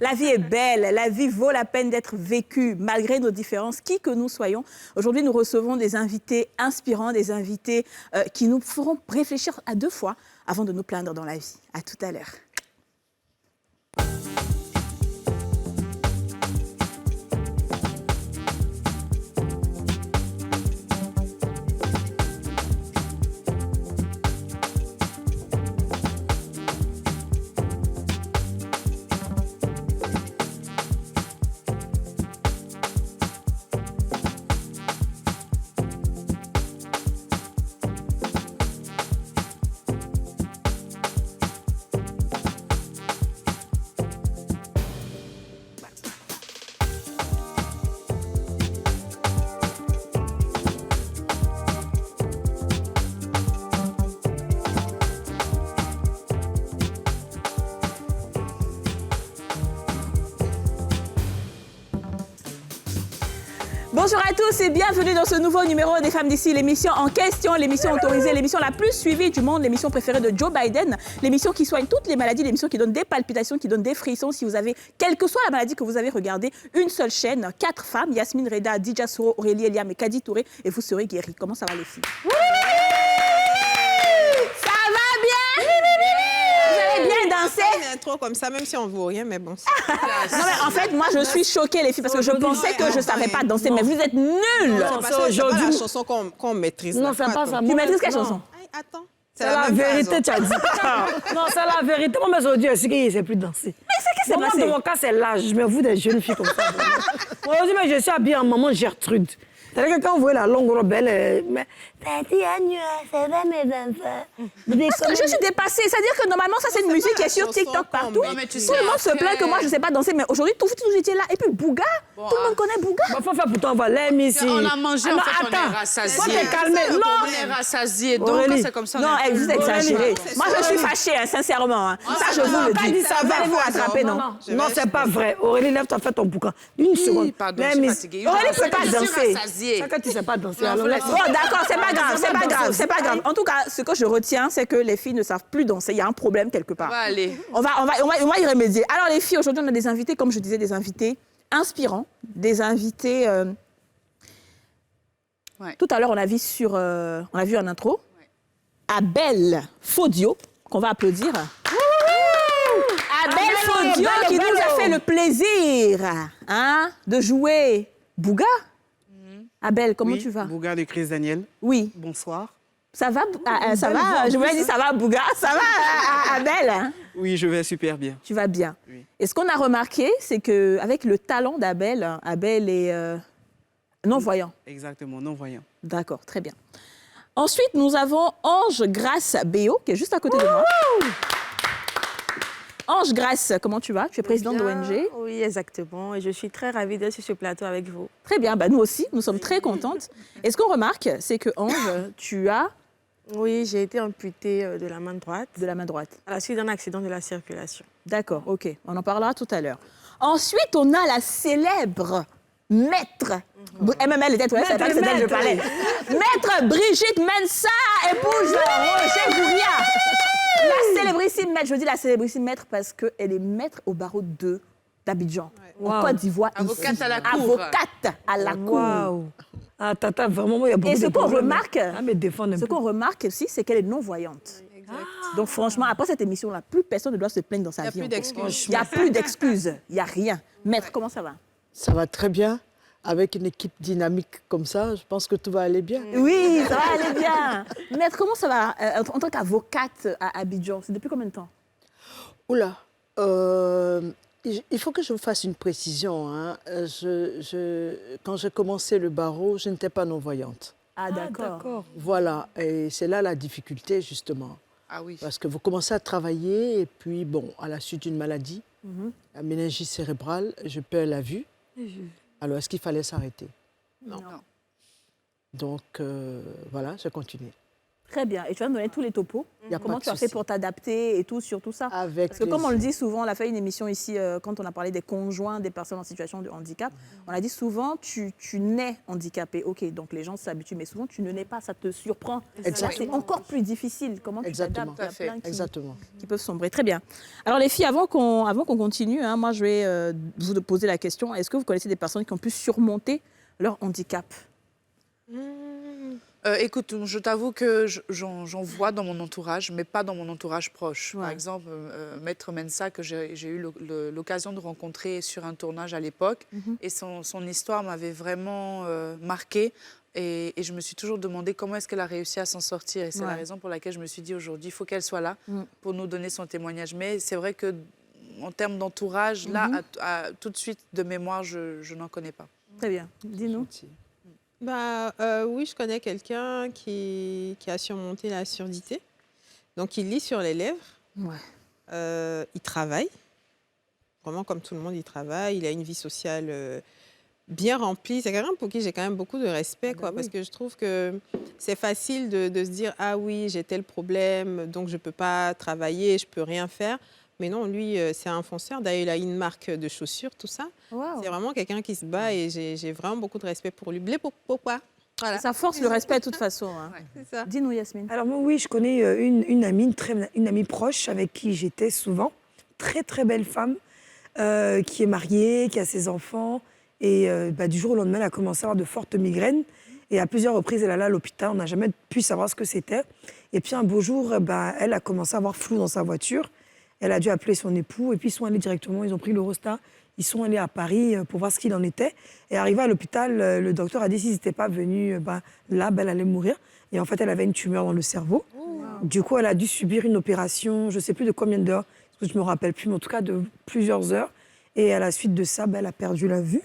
La vie est belle, la vie vaut la peine d'être vécue, malgré nos différences, qui que nous soyons. Aujourd'hui, nous recevons des invités inspirants, des invités qui nous feront réfléchir à 2 fois avant de nous plaindre dans la vie. À tout à l'heure. Bonjour à tous et bienvenue dans ce nouveau numéro des Femmes d'ici, l'émission en question, l'émission autorisée, l'émission la plus suivie du monde, l'émission préférée de Joe Biden, l'émission qui soigne toutes les maladies, l'émission qui donne des palpitations, qui donne des frissons. Si vous avez, quelle que soit la maladie que vous avez, regardez une seule chaîne, 4 femmes, Yasmine Reda, Dija Soro, Aurélie Eliam et Kadi Touré, et vous serez guéris. Comment ça va les filles? Ça va bien? Vous avez bien dansé? Une intro comme ça, même si on ne vaut rien, mais bon. Non, mais en fait, moi, je suis choquée, les filles, parce que je pensais que je ne savais pas danser, mais vous êtes nuls! C'est pas la chanson qu'on maîtrise. Non, c'est pas ça. Tu maîtrises quelle chanson? Attends. C'est la vérité, tu as dit. Non, c'est la vérité. Moi, mais aujourd'hui, c'est qu'il ne sait plus danser. Mais c'est qu'est-ce qui s'est passé? Dans mon cas, c'est l'âge. Mais vous, des jeunes filles comme ça. Moi, aujourd'hui, je suis habillée en maman Gertrude. C'est-à-dire que quand vous voyez la longue robe, elle... Je suis dépassée. C'est-à-dire que normalement, ça, c'est une musique qui est sur TikTok partout. Tout le monde se plaint que moi, je ne sais pas danser. Mais aujourd'hui, tout j'étais là. Et puis, Bouga. Tout le monde connaît Bouga. Il faut faire pourtant, on va l'aime ici. On a mangé, en fait, on est Toi, rassasié. t'es calmée. On Non. est rassasié. Donc, Aurélie. c'est comme ça. Non, vous exagérez. Moi, je suis fâchée, sincèrement. Ça, je vous le dis. Vous allez vous rattraper, non? Non, c'est pas vrai. Aurélie, lève-toi, fais ton boucan. Une seconde. Pardon, je L'aime suis ici. fatiguée. Aurélie ne peut pas Je suis danser. rassasiée. C'est que tu ne sais pas danser. Non, Alors, faut laisse-moi. Bon, d'accord, c'est pas grave, c'est pas grave, c'est pas grave. En tout cas, ce que je retiens, c'est que les filles ne savent plus danser. Il y a un problème quelque part. On va aller. On va y remédier. Alors, les filles, aujourd'hui, on a des invités, comme je disais, des invités inspirants, des invités... Ouais. Tout à l'heure, on a vu en intro, Abel Fodio, qu'on va applaudir. Abel Fodio qui nous a fait le plaisir de jouer Bouga. Abel, comment tu vas? Bouga de Chris Daniel. Oui. Bonsoir. Ça va, ça va. Je voulais dire ça va, Bouga. Ça va, Abel? Oui, je vais super bien. Tu vas bien. Oui. Et ce qu'on a remarqué, c'est qu'avec le talent d'Abel, Abel est non-voyant. Exactement, non-voyant. D'accord, très bien. Ensuite, nous avons Ange Grace Béo, qui est juste à côté de moi. Ange Grace, comment tu vas? Tu es présidente d'ONG. Oui, exactement. Et je suis très ravie d'être sur ce plateau avec vous. Très bien, nous aussi, nous sommes très contentes. Et ce qu'on remarque, c'est que Ange, tu as Oui, j'ai été amputée de la main droite de la main droite. à la suite d'un accident de la circulation. D'accord, ok, on en parlera tout à l'heure. Ensuite, on a la célèbre maître. MML était, ouais, c'est pas que c'est d'elle que je parlais. Maître Brigitte Mensa, épouse Roger Gouria. La célébrissime maître, je dis la célébrissime maître parce qu'elle est maître au barreau d'Abidjan, en Côte d'Ivoire. Avocate ici. à la cour. Avocate à la cour. Waouh. Ah, Tata, vraiment, il y a beaucoup Et de ce qu'on problèmes. remarque, Ah, mais défendre un ce peu. qu'on remarque aussi, c'est qu'elle est non-voyante. Donc franchement, après cette émission-là, plus personne ne doit se plaindre dans sa vie. Il n'y a plus d'excuses. Il n'y a plus d'excuses. Il n'y a rien. Maître, comment ça va? Ça va très bien. Avec une équipe dynamique comme ça, je pense que tout va aller bien. Oui, ça va aller bien. Maître, comment ça va en tant qu'avocate à Abidjan? C'est depuis combien de temps? Oula, il faut que je vous fasse une précision. Hein. Quand j'ai commencé le barreau, je n'étais pas non-voyante. Ah, d'accord. Voilà, et c'est là la difficulté, justement. Ah oui. Parce que vous commencez à travailler, et puis, bon, à la suite d'une maladie, la méningite cérébrale, je perds la vue. Alors, est-ce qu'il fallait s'arrêter? Non. Donc, voilà, j'ai continué. Très bien. Et tu vas me donner tous les topos. Y a Comment pas de tu as fait souci. pour t'adapter et tout sur tout ça. Avec Parce que comme on plaisir. le dit souvent, on a fait une émission ici, quand on a parlé des conjoints des personnes en situation de handicap, on a dit souvent, tu nais handicapé. OK, donc les gens s'habituent, mais souvent, tu ne nais pas, ça te surprend. Là, c'est encore plus difficile. Comment tu Exactement. t'adaptes? Il y a plein Exactement. qui peuvent sombrer. Très bien. Alors les filles, avant qu'on continue, hein, moi je vais vous poser la question, est-ce que vous connaissez des personnes qui ont pu surmonter leur handicap? Écoute, je t'avoue que j'en vois dans mon entourage, mais pas dans mon entourage proche. Ouais. Par exemple, Maître Mensa, que j'ai eu l'occasion de rencontrer sur un tournage à l'époque, et son histoire m'avait vraiment marquée. Et je me suis toujours demandé comment est-ce qu'elle a réussi à s'en sortir. Et c'est la raison pour laquelle je me suis dit aujourd'hui, il faut qu'elle soit là pour nous donner son témoignage. Mais c'est vrai que en termes d'entourage, là, tout de suite, de mémoire, je n'en connais pas. Très bien. Dis-nous. Oui, je connais quelqu'un qui a surmonté la surdité. Donc, il lit sur les lèvres. Ouais. Il travaille. Vraiment, comme tout le monde, il travaille. Il a une vie sociale bien remplie. C'est quelqu'un pour qui j'ai quand même beaucoup de respect, parce que je trouve que c'est facile de se dire « Ah oui, j'ai tel problème, donc je ne peux pas travailler, je ne peux rien faire ». Mais non, lui, c'est un fonceur. D'ailleurs, il a une marque de chaussures, tout ça. Wow. C'est vraiment quelqu'un qui se bat et j'ai vraiment beaucoup de respect pour lui. Pourquoi? Voilà. Ça force le respect de toute façon. Hein. C'est ça. Dis-nous, Yasmine. Alors moi, oui, je connais une amie, une amie proche avec qui j'étais souvent. Très, très belle femme qui est mariée, qui a ses enfants. Et du jour au lendemain, elle a commencé à avoir de fortes migraines. Et à plusieurs reprises, elle allait à l'hôpital. On n'a jamais pu savoir ce que c'était. Et puis un beau jour, elle a commencé à avoir flou dans sa voiture. Elle a dû appeler son époux. Et puis ils sont allés directement, ils ont pris l'Eurostar. Ils sont allés à Paris pour voir ce qu'il en était. Et arrivé à l'hôpital, le docteur a dit s'ils n'étaient pas venus, là, elle allait mourir. Et en fait, elle avait une tumeur dans le cerveau. Du coup, elle a dû subir une opération, je ne sais plus de combien d'heures, parce que je ne me rappelle plus, mais en tout cas de plusieurs heures. Et à la suite de ça, elle a perdu la vue.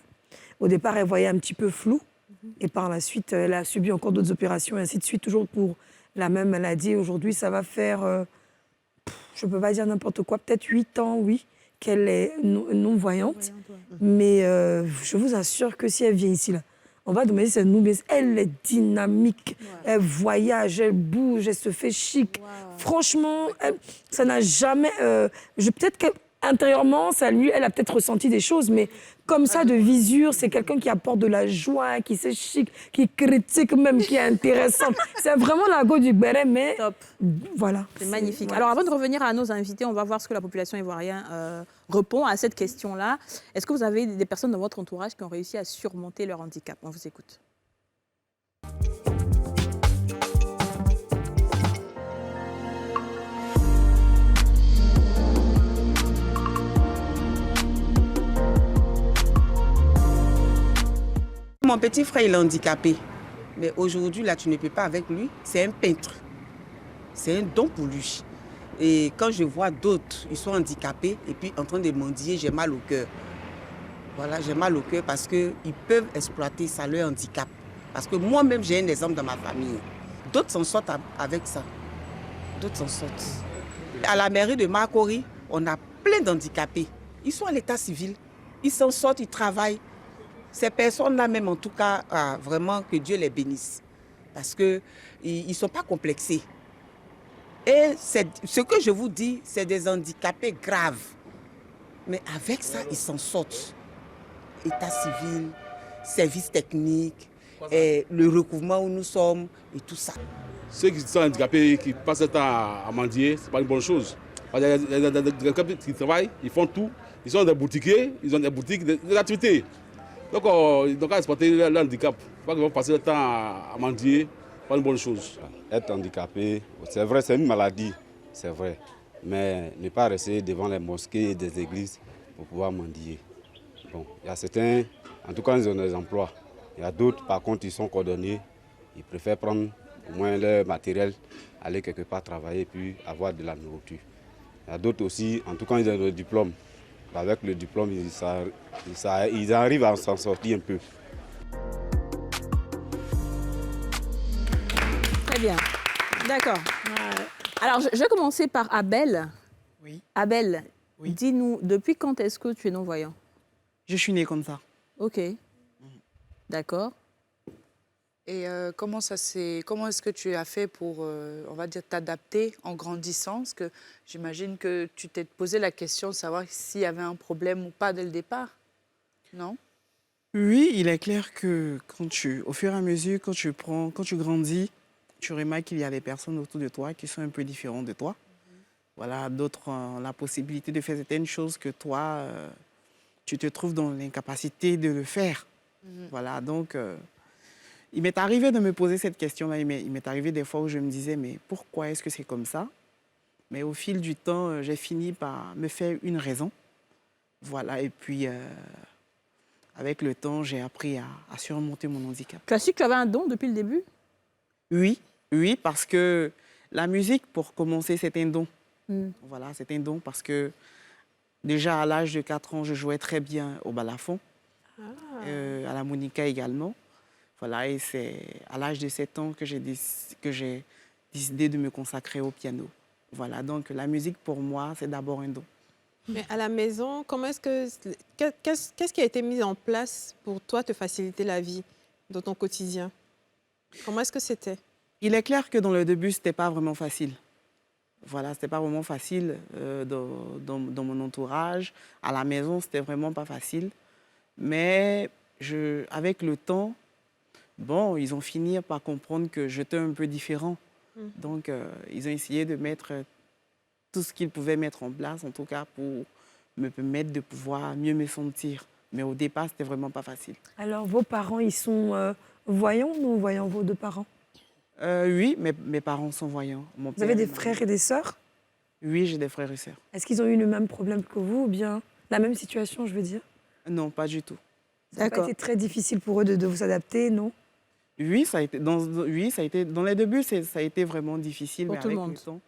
Au départ, elle voyait un petit peu flou. Et par la suite, elle a subi encore d'autres opérations, et ainsi de suite, toujours pour la même maladie. Aujourd'hui, ça va faire, je ne peux pas dire n'importe quoi, peut-être 8 ans, oui, qu'elle est non-voyante. Mais je vous assure que si elle vient ici, là, on va demander si elle nous baisse. Elle est dynamique, elle voyage, elle bouge, elle se fait chic. Franchement, ça n'a jamais... peut-être qu'intérieurement, elle a peut-être ressenti des choses, mais comme ça, de visure, c'est quelqu'un qui apporte de la joie, qui c'est chic, qui critique même, qui est intéressante. C'est vraiment la go du béret, mais Top. Voilà. C'est magnifique. Alors, avant de revenir à nos invités, on va voir ce que la population ivoirienne répond à cette question-là. Est-ce que vous avez des personnes dans votre entourage qui ont réussi à surmonter leur handicap? On vous écoute. Mon petit frère, il est handicapé. Mais aujourd'hui, là, tu ne peux pas avec lui. C'est un peintre. C'est un don pour lui. Et quand je vois d'autres, ils sont handicapés et puis en train de mendier, j'ai mal au cœur. Voilà, j'ai mal au cœur parce qu'ils peuvent exploiter ça, leur handicap. Parce que moi-même, j'ai un exemple dans ma famille. D'autres s'en sortent avec ça. D'autres s'en sortent. À la mairie de Makori, on a plein d'handicapés. Ils sont à l'état civil. Ils s'en sortent, ils travaillent. Ces personnes-là, même en tout cas, vraiment que Dieu les bénisse. Parce qu'ils ne sont pas complexés. Et ce que je vous dis, c'est des handicapés graves. Mais avec ça, ils s'en sortent. État civil, service technique, et le recouvrement où nous sommes et tout ça. Ceux qui sont handicapés, qui passent le temps à mendier, ce n'est pas une bonne chose. Il y a des handicapés qui travaillent, ils font tout. Ils sont des boutiquiers, ils ont des boutiques, des activités. Donc, ils doivent exploiter leur handicap. Pas qu'ils vont passer le temps à mendier, pas une bonne chose. Être handicapé, c'est vrai, c'est une maladie, c'est vrai. Mais ne pas rester devant les mosquées et des églises pour pouvoir mendier. Bon, il y a certains, en tout cas, ils ont des emplois. Il y a d'autres, par contre, ils sont coordonnés. Ils préfèrent prendre au moins leur matériel, aller quelque part travailler et puis avoir de la nourriture. Il y a d'autres aussi, en tout cas, ils ont le diplôme. Avec le diplôme, ils arrivent à s'en sortir un peu. Très bien. D'accord. Alors, je vais commencer par Abel. Oui. Abel, Oui. dis-nous, depuis quand est-ce que tu es non-voyant? Je suis né comme ça. OK. D'accord. Et comment est-ce que tu as fait pour, on va dire, t'adapter en grandissant? Parce que j'imagine que tu t'es posé la question de savoir s'il y avait un problème ou pas dès le départ, non? Oui, il est clair que au fur et à mesure, quand tu grandis, tu remarques qu'il y a des personnes autour de toi qui sont un peu différentes de toi. Voilà, d'autres ont la possibilité de faire certaines choses que toi, tu te trouves dans l'incapacité de le faire. Voilà, donc il m'est arrivé de me poser cette question-là. Il m'est arrivé des fois où je me disais, mais pourquoi est-ce que c'est comme ça? Mais au fil du temps, j'ai fini par me faire une raison. Voilà, et puis avec le temps, j'ai appris à surmonter mon handicap. Tu as su que tu avais un don depuis le début? Oui, parce que la musique, pour commencer, c'est un don. Voilà, c'est un don parce que déjà à l'âge de 4 ans, je jouais très bien au balafon, à la monica également. Voilà, et c'est à l'âge de 7 ans que j'ai décidé de me consacrer au piano. Voilà, donc la musique pour moi, c'est d'abord un don. Mais à la maison, qu'est-ce qui a été mis en place pour toi te faciliter la vie dans ton quotidien? Comment est-ce que c'était? Il est clair que dans le début, c'était pas vraiment facile. Voilà, c'était pas vraiment facile dans mon entourage. À la maison, c'était vraiment pas facile. Mais avec le temps, bon, ils ont fini par comprendre que j'étais un peu différent. Donc, ils ont essayé de mettre tout ce qu'ils pouvaient mettre en place, en tout cas pour me permettre de pouvoir mieux me sentir. Mais au départ, c'était vraiment pas facile. Alors, vos parents, ils sont voyants ou non-voyants, vos deux parents? Oui, mes parents sont voyants. Vous avez des frères et des sœurs? Oui, j'ai des frères et sœurs. Est-ce qu'ils ont eu le même problème que vous ou bien la même situation, je veux dire? Non, pas du tout. Ça n'a pas été très difficile pour eux de vous adapter, non? Oui, ça a été dans les débuts, ça a été vraiment difficile, pour mais tout avec le monde. le temps,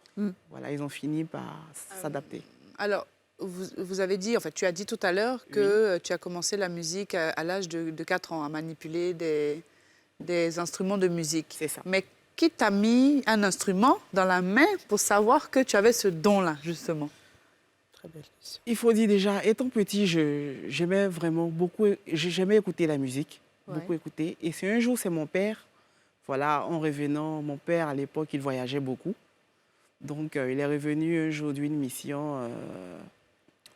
voilà, ils ont fini par s'adapter. Alors, vous avez dit, en fait, tu as dit tout à l'heure que tu as commencé la musique à l'âge de 4 ans, à manipuler des instruments de musique. C'est ça. Mais qui t'a mis un instrument dans la main pour savoir que tu avais ce don-là, justement? Très belle question. Il faut dire déjà, étant petit, j'aimais vraiment beaucoup, j'aimais écouter la musique, beaucoup écouter. Et c'est un jour, c'est mon père, voilà, en revenant, mon père, à l'époque, il voyageait beaucoup. Donc, il est revenu un jour d'une mission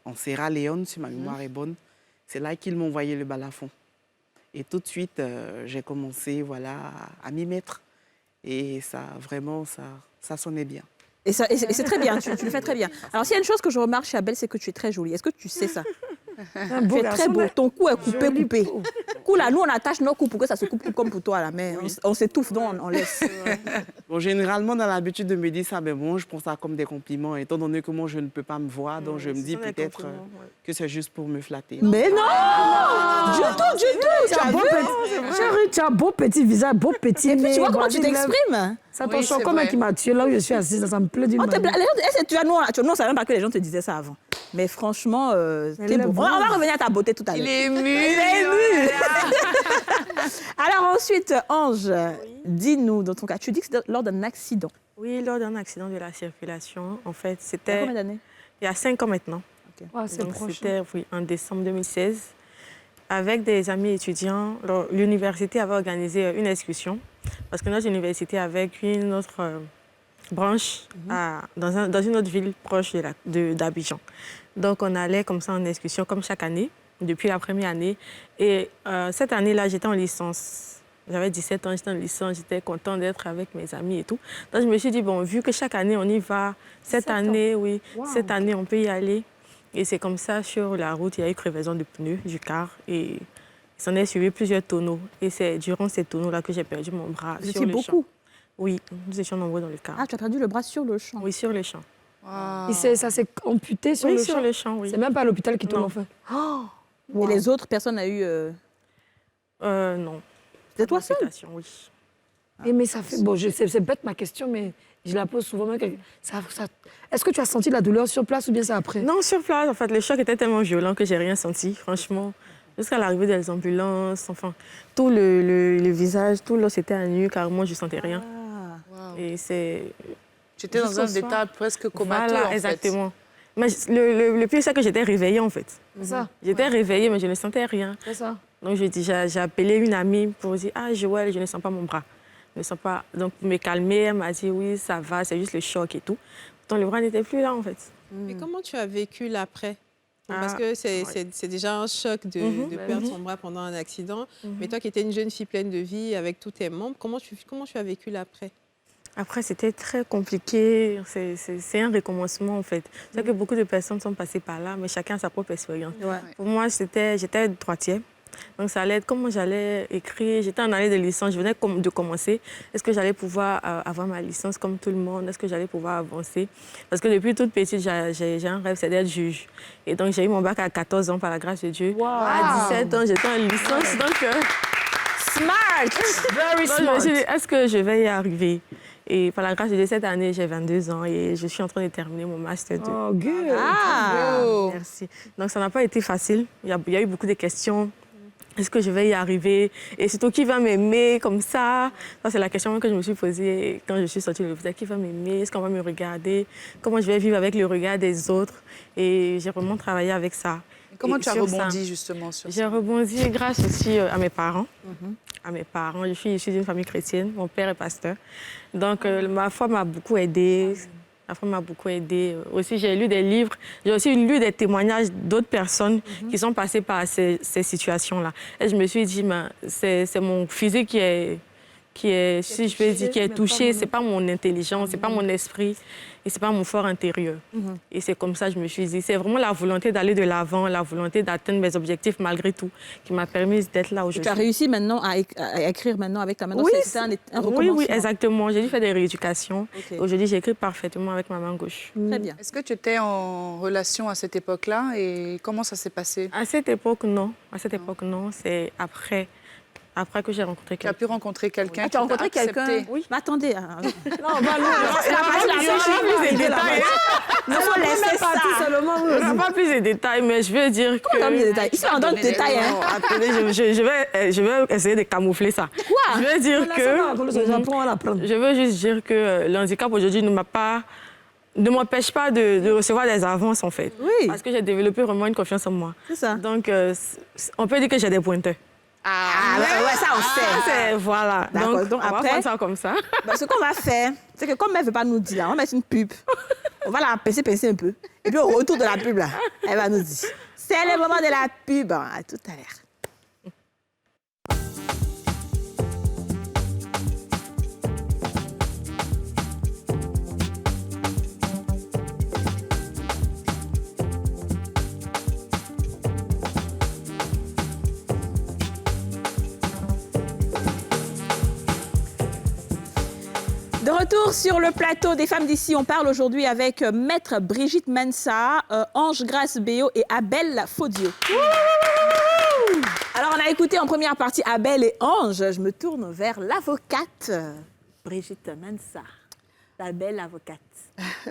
en Sierra Leone, si ma mémoire est bonne. C'est là qu'il m'a envoyé le balafon. Et tout de suite, j'ai commencé, voilà, à m'y mettre. Et ça, vraiment, ça sonnait bien. Et c'est très bien, tu le fais très bien. Alors, s'il y a une chose que je remarque chez Abel, c'est que tu es très jolie. Est-ce que tu sais ça? Un beau Tu es garçon, très beau. mais Ton cou est coupé, joli coupé. peau. Cou là, nous, on attache nos coups pour que ça se coupe comme pour toi, là. Mais on s'étouffe, donc on laisse. Bon, généralement, on a l'habitude de me dire ça, mais bon, je prends ça comme des compliments. Étant donné que moi, je ne peux pas me voir, donc je me dis peut-être que c'est juste pour me flatter. Mais non! Du tout! Tu as beau petit, chérie, tu as beau petit visage, beau petit Et puis, nez, tu vois comment tu bras, t'exprimes? Ça t'en Oui, choque c'est comme un vrai. qui m'a tué là où je suis assise, ça me plaît d'une On te manière. blague. Tu on savait même pas que les gens te disaient ça avant. Mais franchement, t'es Elle est beau. On va revenir à ta beauté tout à l'heure. Il est ému. Alors ensuite, Ange, dis-nous, dans ton cas, tu dis que c'est lors d'un accident. Oui, lors d'un accident de la circulation, en fait, Il y a c'était combien d'années? il y a 5 ans maintenant. Ah, c'est Donc, proche. c'était en décembre 2016. Avec des amis étudiants, l'université avait organisé une excursion parce que notre université avait une autre branche dans une autre ville proche d'Abidjan. Donc, on allait comme ça en excursion, comme chaque année, depuis la première année. Et cette année-là, j'étais en licence. J'avais 17 ans, j'étais en licence, j'étais contente d'être avec mes amis et tout. Donc, je me suis dit, bon, vu que chaque année, on y va, cette année, cette année, on peut y aller. Et c'est comme ça, sur la route, il y a eu crevaison de pneus du car et il s'en est suivi plusieurs tonneaux. Et c'est durant ces tonneaux-là que j'ai perdu mon bras. Vous sur étiez le beaucoup? champ. Oui, nous étions nombreux dans le car. Ah, tu as perdu le bras sur le champ. Oui, sur le champ. Et ça s'est amputé sur Oui, le sur champ. le champ, oui. C'est même pas à l'hôpital qui te Non. l'ont fait. Et les autres personnes ont eu... Non. C'était toi seul? Amputation, oui. Mais ça fait. Bon, c'est bête ma question, mais je la pose souvent. Est-ce que tu as senti la douleur sur place ou bien c'est après? Non, sur place, en fait, le choc était tellement violent que j'ai rien senti, franchement. Jusqu'à l'arrivée des ambulances, enfin, tout le visage, tout l'os était à nu, carrément, je ne sentais rien. Et c'est... Tu étais dans Juste un au soir. état presque comateux, Voilà, en fait. exactement. Mais le pire, c'est que j'étais réveillée, en fait. C'est ça. J'étais réveillée, mais je ne sentais rien. C'est ça. Donc, j'ai appelé une amie pour dire « Ah, Joël, je ne sens pas mon bras. Je ne sens pas... » Donc, pour me calmer, elle m'a dit « Oui, ça va, c'est juste le choc et tout. » Donc, le bras n'était plus là, en fait. Mais comment tu as vécu l'après? Parce Ah, que c'est déjà un choc de perdre son bras pendant un accident. Mais toi qui étais une jeune fille pleine de vie avec tous tes membres, comment tu as vécu l'après? Après, c'était très compliqué. C'est un recommencement, en fait. C'est que beaucoup de personnes sont passées par là, mais chacun a sa propre expérience. Ouais. Pour moi, j'étais droitière. Donc, ça allait être comment j'allais écrire. J'étais en année de licence, je venais de commencer. Est-ce que j'allais pouvoir avoir ma licence comme tout le monde? Est-ce que j'allais pouvoir avancer? Parce que depuis toute petite, j'ai un rêve, c'est d'être juge. Et donc, j'ai eu mon bac à 14 ans, par la grâce de Dieu. Wow. À 17 ans, j'étais en licence. Donc, Smart! Very donc, je me suis dit, est-ce que je vais y arriver? Et par la grâce de Dieu, cette année, j'ai 22 ans et je suis en train de terminer mon Master 2. Oh, good. Ah! Merci. Donc, ça n'a pas été facile. Il y a eu beaucoup de questions. Est-ce que je vais y arriver? Et surtout, qui va m'aimer comme ça? Ça, c'est la question que je me suis posée quand je suis sortie de l'hôpital. Qui va m'aimer? Est-ce qu'on va me regarder? Comment je vais vivre avec le regard des autres? Et j'ai vraiment travaillé avec ça. Comment Et tu as sur rebondi ça, justement sur J'ai ça? rebondi grâce aussi à mes parents. À mes parents. Je suis issue d'une famille chrétienne. Mon père est pasteur. Donc, ma foi m'a beaucoup aidée. Ma foi m'a beaucoup aidée. Aussi, j'ai lu des livres. J'ai aussi lu des témoignages d'autres personnes qui sont passées par ces situations-là. Et je me suis dit, c'est mon physique qui est si je peux dire, qui est touché. C'est pas mon intelligence, c'est pas mon esprit et c'est pas mon fort intérieur. Et c'est comme ça que je me suis dit, c'est vraiment la volonté d'aller de l'avant, la volonté d'atteindre mes objectifs malgré tout, qui m'a permis d'être là aujourd'hui. Tu as réussi maintenant à écrire maintenant avec ta main. Oui, C'est un recommencement. oui, exactement. J'ai dû faire des rééducations. Ok. Aujourd'hui, j'écris parfaitement avec ma main gauche. Très bien. Est-ce que tu étais en relation à cette époque-là et comment ça s'est passé? À cette époque, non. À cette époque, non. C'est après que j'ai rencontré Tu as quelqu'un. pu rencontrer quelqu'un Ah, tu as rencontré quelqu'un? Oui. Mais attendez. Non, on va plus de détails. Il faut laisser ça. On n'a pas plus de détails, mais je veux dire que... Dans les détails. Ici, on donne des détails. Hein. Non, attendez, je vais essayer de camoufler ça. Quoi? Je veux dire que... J'apprends à l'apprendre. Je veux juste dire que le handicap aujourd'hui ne m'empêche pas de recevoir des avances, en fait. Oui. Parce que j'ai développé vraiment une confiance en moi. C'est ça. Donc, on peut dire que j'ai des pointeurs. Ah, ouais, ça, on sait. Voilà. D'accord, donc on va après- prendre ça comme ça. Bah, ce qu'on va faire, c'est que comme elle ne veut pas nous dire, on va mettre une pub. On va la pincer un peu. Et puis au retour de la pub, là, elle va nous dire. C'est le moment de la pub. À tout à l'heure. De retour sur le plateau des femmes d'ici, on parle aujourd'hui avec Maître Brigitte Mensah, Ange Grace Béot et Abel Faudio. Alors, on a écouté en première partie Abel et Ange. Je me tourne vers l'avocate Brigitte Mensah, la belle avocate.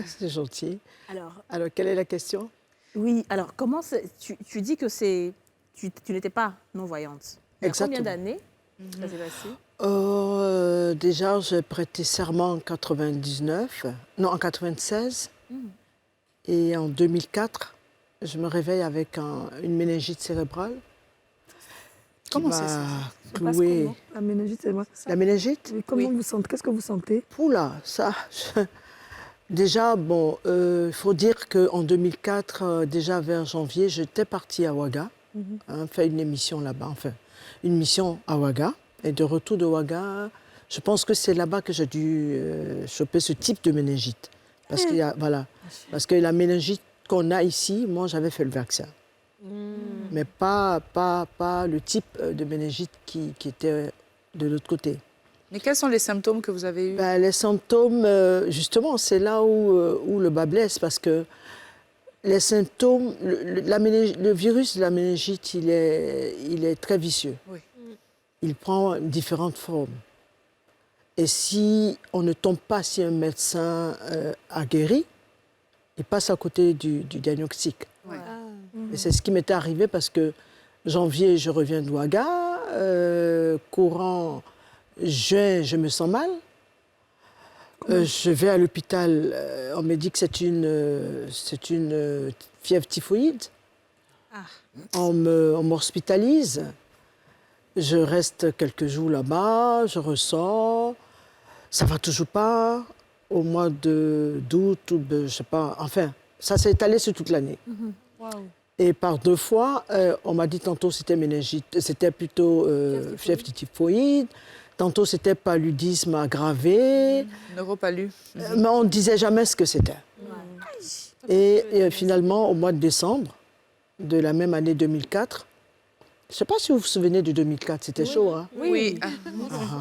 C'est gentil. Alors, Alors, quelle est la question? oui, alors comment tu dis que tu n'étais pas non-voyante. Il y a combien Exactement. d'années ça s'est passé? Déjà, j'ai prêté serment en 99, non, en 96. Et en 2004, je me réveille avec une méningite cérébrale. Comment c'est ça? Ça passe Cloué. comment? La méningite, c'est moi. La méningite? Oui, comment vous sentez? Qu'est-ce que vous sentez? Oula, ça. Déjà, bon, il faut dire qu'en 2004, déjà vers janvier, j'étais partie à Ouaga, faire une émission là-bas, enfin, une mission à Ouaga. Et de retour de Ouaga, je pense que c'est là-bas que j'ai dû choper ce type de méningite. Parce qu'il y a, voilà, parce que la méningite qu'on a ici, moi, j'avais fait le vaccin. Mais pas le type de méningite qui était de l'autre côté. Mais quels sont les symptômes que vous avez eus? Ben, les symptômes, justement, c'est là où le bas blesse, parce que les symptômes, le virus de la méningite, il est très vicieux. Oui. Il prend différentes formes. Et si on ne tombe pas, si un médecin a guéri, il passe à côté du diagnostic. Ouais. Et c'est ce qui m'était arrivé parce que janvier, je reviens de Ouaga, courant juin, je me sens mal. Je vais à l'hôpital, on me dit que c'est une fièvre typhoïde. On m'hospitalise. Je reste quelques jours là-bas, je ressors. Ça va toujours pas. Au mois d'août, je sais pas. Enfin, ça s'est étalé sur toute l'année. Et par 2 fois, on m'a dit tantôt c'était méningite, c'était plutôt fièvre typhoïde. Tantôt c'était paludisme aggravé. Neuropalu. Mais on ne disait jamais ce que c'était. Et finalement, au mois de décembre de la même année 2004, je ne sais pas si vous vous souvenez de 2004, c'était chaud, hein? Oui,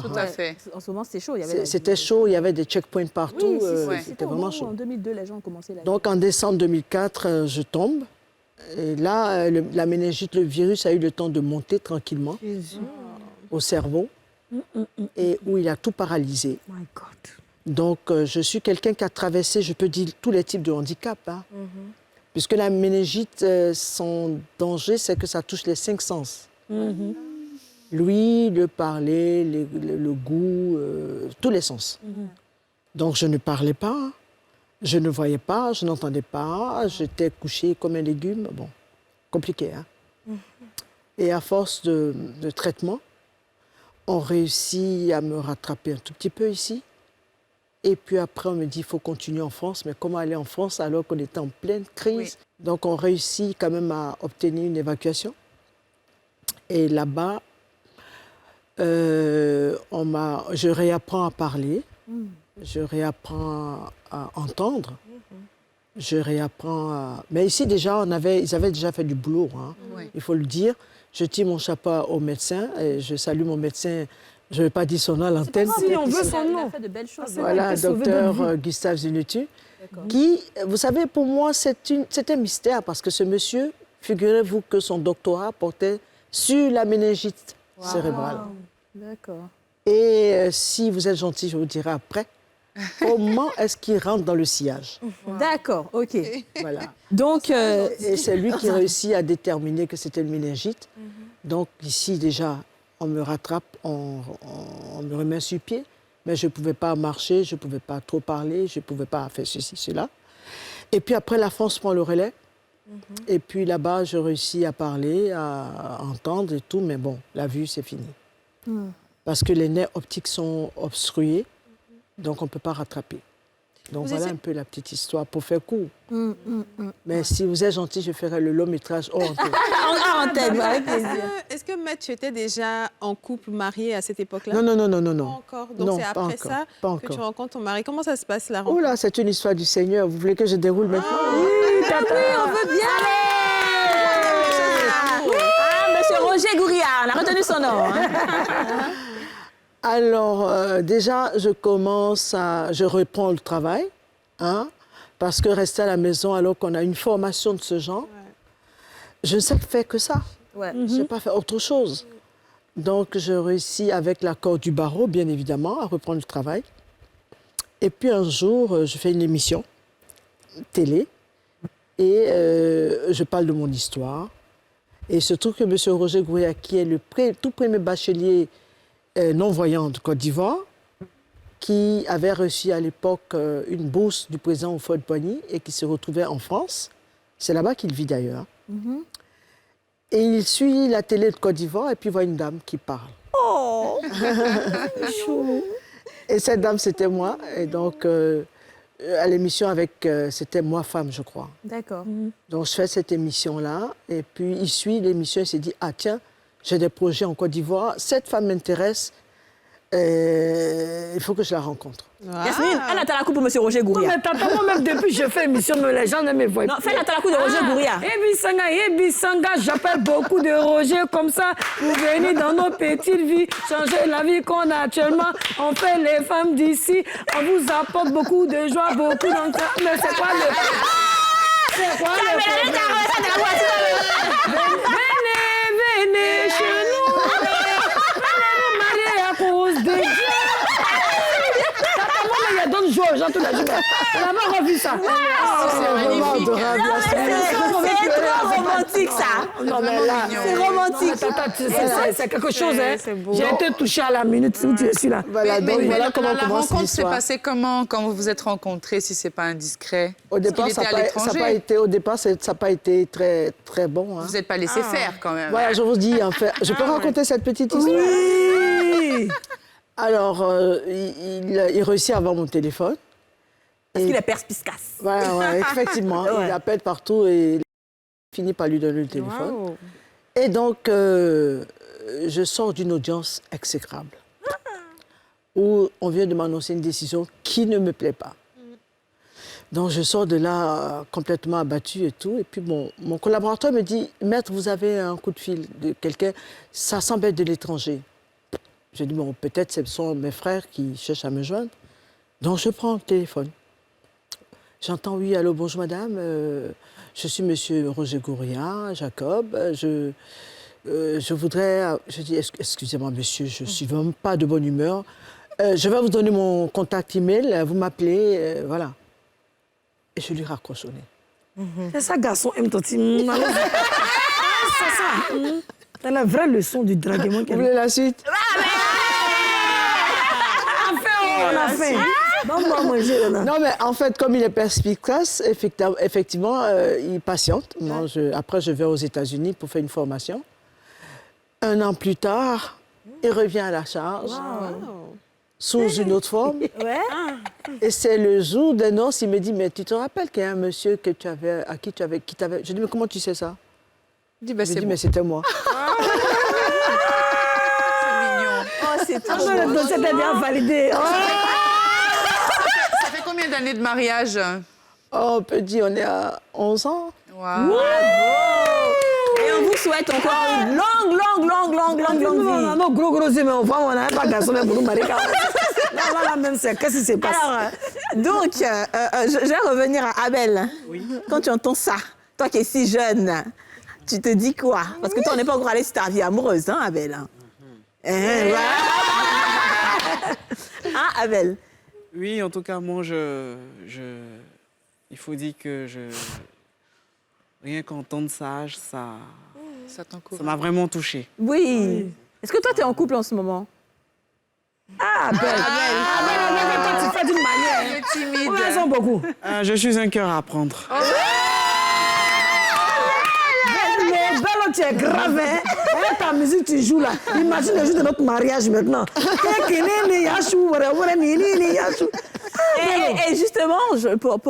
tout à fait. En ce moment, c'était chaud. C'était chaud, il y avait des checkpoints partout. Oui, C'était vraiment chaud. En 2002, les gens ont commencé là. Donc en décembre 2004, je tombe. Et là, la méningite, le virus a eu le temps de monter tranquillement au cerveau et où il a tout paralysé. My God. Donc je suis quelqu'un qui a traversé, je peux dire, tous les types de handicap. Hein. Puisque la méningite, son danger, c'est que ça touche les 5 sens. L'ouïe, le parler, le goût, tous les sens. Donc je ne parlais pas, je ne voyais pas, je n'entendais pas, j'étais couchée comme un légume. Bon, compliqué, hein. Et à force de traitement, on réussit à me rattraper un tout petit peu ici. Et puis après, on me dit, il faut continuer en France. Mais comment aller en France alors qu'on était en pleine crise? Donc, on réussit quand même à obtenir une évacuation. Et là-bas, je réapprends à parler, je réapprends à entendre, je réapprends à... Mais ici, déjà, ils avaient déjà fait du boulot, hein. Il faut le dire. Je tire mon chapeau au médecin et je salue mon médecin. Je ne vais pas dire son nom à l'antenne. Si, on veut son nom. Il a fait de belles choses. Voilà, docteur Gustave Zinutu, qui, vous savez, pour moi, c'est un mystère parce que ce monsieur, figurez-vous que son doctorat portait sur la méningite cérébrale. D'accord. Et si vous êtes gentil, je vous dirai après, comment est-ce qu'il rentre dans le sillage. D'accord, ok. Voilà. Donc, et c'est lui qui réussit à déterminer que c'était une méningite. Donc ici, déjà, on me rattrape, on me remet sur pied, mais je ne pouvais pas marcher, je ne pouvais pas trop parler, je ne pouvais pas faire ceci, cela. Et puis après, la France prend le relais. Et puis là-bas, je réussis à parler, à entendre et tout, mais bon, la vue, c'est fini. Parce que les nerfs optiques sont obstrués, donc on ne peut pas rattraper. Donc voilà un peu la petite histoire pour faire court. Mais si vous êtes gentil, je ferai le long métrage hors antenne. En antenne, avec plaisir. Est-ce que Matt, tu étais déjà en couple, marié à cette époque-là? Non. Pas encore. Donc c'est après ça que tu rencontres ton mari. Comment ça se passe, la rencontre? Oh là, c'est une histoire du Seigneur. Vous voulez que je déroule maintenant? Oui, on veut bien. Monsieur Roger Gouria, on a retenu son nom. Hein. Alors, déjà, je reprends le travail, hein, parce que rester à la maison alors qu'on a une formation de ce genre, je ne sais faire que ça. Je ne sais pas faire autre chose. Donc, je réussis avec l'accord du barreau, bien évidemment, à reprendre le travail. Et puis, un jour, je fais une émission télé et je parle de mon histoire. Et il se trouve que M. Roger Gouria, qui est le tout premier bachelier non-voyant de Côte d'Ivoire, qui avait reçu à l'époque une bourse du président Houphouët-Boigny et qui se retrouvait en France. C'est là-bas qu'il vit d'ailleurs. Et il suit la télé de Côte d'Ivoire et puis voit une dame qui parle. Oh. Et cette dame, c'était moi. Et donc, à l'émission c'était Moi Femme, je crois. D'accord. Donc, je fais cette émission-là. Et puis, il suit l'émission et s'est dit, ah tiens, j'ai des projets en Côte d'Ivoire. Cette femme m'intéresse. Il faut que je la rencontre. Yasmine, elle attend la coupe pour M. Roger Gouria. Non, mais t'entends, moi-même, depuis que je fais émission, les gens ne me voient pas. Non, fais la coup de Roger Gouria. Ebisanga, j'appelle beaucoup de Roger comme ça pour venir dans nos petites vies, changer la vie qu'on a actuellement. On fait les femmes d'ici, on vous apporte beaucoup de joie, beaucoup d'entrain. Mais c'est quoi le... C'est quoi le problème? Venez chez nous. Venez nous marier à cause de Dieu. Il y a d'autres jours aux gens toute la journée. On n'a pas revu ça. C'est magnifique. C'est trop romantique, ça. Non, mais là, C'est romantique. c'est quelque chose. Hein. C'est beau. J'ai été touchée à la minute où tu es là. Voilà, donc voilà comment la commence rencontre s'est l'histoire. passée comment quand vous vous êtes rencontrés, si c'est pas indiscret? Au départ, Parce qu'il ça était à l'étranger. n'a pas été très, très bon. Hein. Vous n'êtes pas laissé faire quand même. Voilà, je vous dis, en fait, je peux raconter cette petite histoire? Oui. Alors, il réussit à avoir mon téléphone. Parce qu'il est perspicace. Voilà, ouais, effectivement. Il appelle partout et il finit par lui donner le téléphone. Wow. Et donc, je sors d'une audience exécrable où on vient de m'annoncer une décision qui ne me plaît pas. Donc, je sors de là complètement abattue et tout. Et puis, mon collaborateur me dit, « Maître, vous avez un coup de fil de quelqu'un, ça semble être de l'étranger. » Je dis, bon, peut-être ce sont mes frères qui cherchent à me joindre. Donc, je prends le téléphone. J'entends, oui, allô, bonjour madame, je suis monsieur Roger Gouria, Jacob, je voudrais... Je dis, excusez-moi monsieur, je ne suis vraiment pas de bonne humeur. Je vais vous donner mon contact email, vous m'appelez, voilà. Et je lui raccroche au nez. C'est ça, garçon, aime ton team. C'est ça. C'est la vraie leçon du draguement. Vous voulez la suite? On a fait. Bon, manger, là. Non, mais en fait, comme il est perspicace, effectivement, il patiente. Moi, après, je vais aux États-Unis pour faire une formation. 1 an plus tard, il revient à la charge, sous une autre forme. Ouais. Et c'est le jour des noces, il me dit, mais tu te rappelles qu'il y a un monsieur que tu avais, qui t'avait... Je dis, mais comment tu sais ça? Il dit, bah, Je c'est dis, bon. mais c'était moi. Oh, c'est trop Le beau. dossier était bien validé. Ça fait combien d'années de mariage? Oh, on peut dire, on est à 11 ans. Wow. Et on vous souhaite encore une longue vie. Non, gros aimants. On n'a pas de garçon pour nous marier. Là, même, qu'est-ce qui se passe? Alors, donc, je vais revenir à Abel. Oui. Quand tu entends ça, toi qui es si jeune, tu te dis quoi? Parce que toi, on n'est pas encore allé sur ta vie amoureuse, hein, Abel? Voilà. Hein, Abel? Oui, en tout cas, moi, il faut dire que rien qu'entendre ça, Ça t'encourage. ça m'a vraiment touchée. Oui. Est-ce que toi, tu es en couple en ce moment? Ah, Abel. Abel, tu fais d'une manière. Il est timide. Ils sont beaucoup. Je suis un cœur à prendre. Mais Bello, tu es grave, hein? Et ta musique, tu joues là. Imagine le jour de notre mariage maintenant. Et justement, pour